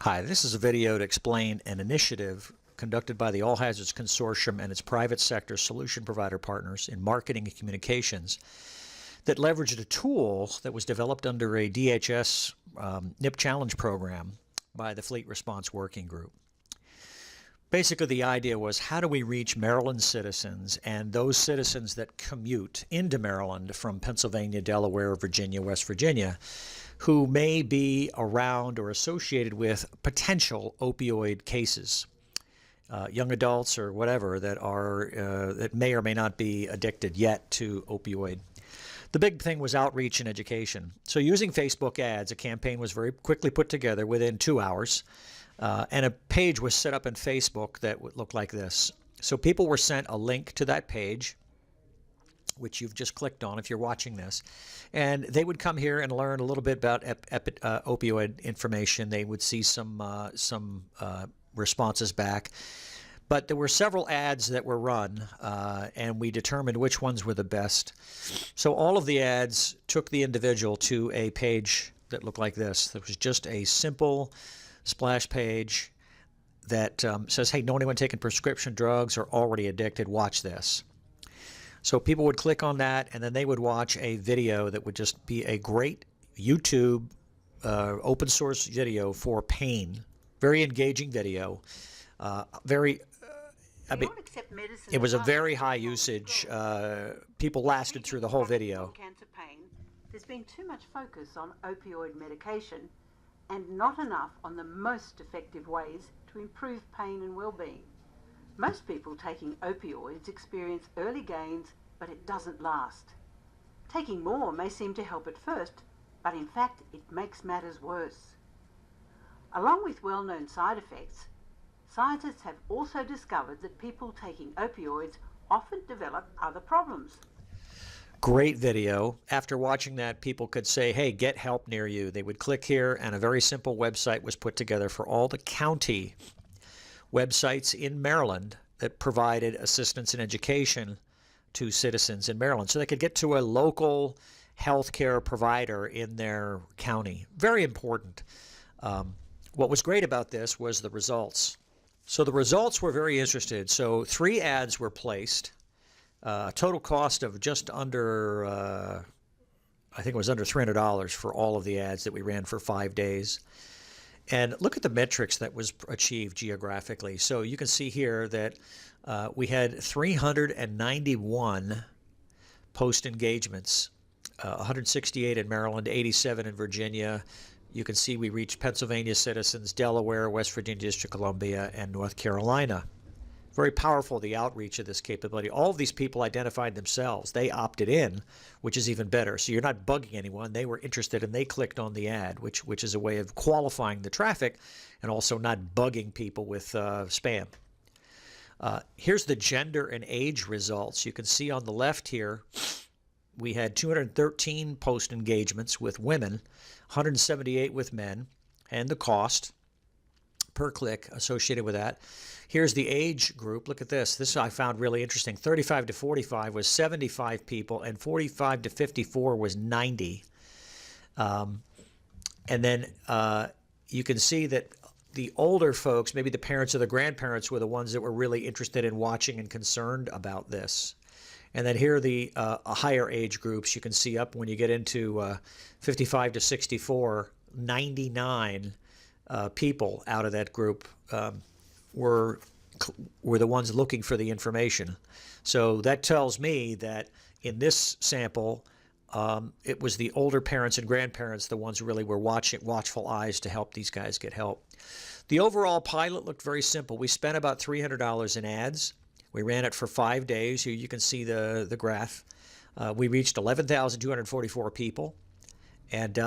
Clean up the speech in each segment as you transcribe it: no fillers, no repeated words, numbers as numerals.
Hi, this is a video to explain an initiative conducted by the All Hazards Consortium and its private sector solution provider partners in marketing and communications that leveraged a tool that was developed under a DHS NIP Challenge program by the Fleet Response Working Group. Basically, the idea was, how do we reach Maryland citizens and those citizens that commute into Maryland from Pennsylvania, Delaware, Virginia, West Virginia, who may be around or associated with potential opioid cases, young adults or whatever that may or may not be addicted yet to opioid. The big thing was outreach and education. So using Facebook ads, a campaign was very quickly put together within 2 hours. And a page was set up in Facebook that would look like this. So people were sent a link to that page, which you've just clicked on if you're watching this, and they would come here and learn a little bit about opioid information. They would see some responses back. But there were several ads that were run, and we determined which ones were the best. So all of the ads took the individual to a page that looked like this. There was just a simple splash page that says, hey, know anyone taking prescription drugs or already addicted? Watch this. So people would click on that, and then they would watch a video that would just be a great YouTube open source video for pain. Very engaging video. It was a very high usage. People lasted through the whole video. Cancer pain, there's been too much focus on opioid medication and not enough on the most effective ways to improve pain and well-being. Most people taking opioids experience early gains, but it doesn't last. Taking more may seem to help at first, but in fact it makes matters worse. Along with well-known side effects, scientists have also discovered that people taking opioids often develop other problems. Great video. After watching that, people could say, hey, get help near you. They would click here, and a very simple website was put together for all the county websites in Maryland that provided assistance and education to citizens in Maryland, so they could get to a local healthcare provider in their county. Very important. What was great about this was the results. So the results were very interesting. So 3 ads were placed. Total cost of just under, I think it was under $300 for all of the ads that we ran for 5 days. And look at the metrics that was achieved geographically. So you can see here that we had 391 post engagements, 168 in Maryland, 87 in Virginia. You can see we reached Pennsylvania citizens, Delaware, West Virginia, District of Columbia, and North Carolina. Very powerful, the outreach of this capability. All of these people identified themselves. They opted in, which is even better. So you're not bugging anyone. They were interested and they clicked on the ad, which is a way of qualifying the traffic and also not bugging people with spam. Here's the gender and age results. You can see on the left here, we had 213 post engagements with women, 178 with men, and the cost per click associated with that. Here's the age group. Look at this. This I found really interesting. 35 to 45 was 75 people, and 45 to 54 was 90. And then you can see that the older folks, maybe the parents or the grandparents, were the ones that were really interested in watching and concerned about this. And then here are the higher age groups. You can see up when you get into 55 to 64, 99 people out of that group were the ones looking for the information. So that tells me that in this sample, it was the older parents and grandparents, the ones who really were watchful eyes to help these guys get help. The overall pilot looked very simple. We spent about $300 in ads. We ran it for 5 days. Here you can see the graph. We reached 11,244 people, and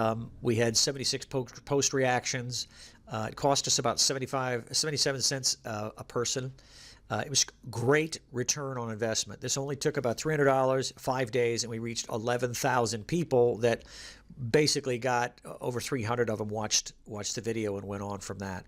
we had 76 post reactions. It cost us about 77 cents a person. It was great return on investment. This only took about $300, 5 days, and we reached 11,000 people that basically got over 300 of them watched the video and went on from that.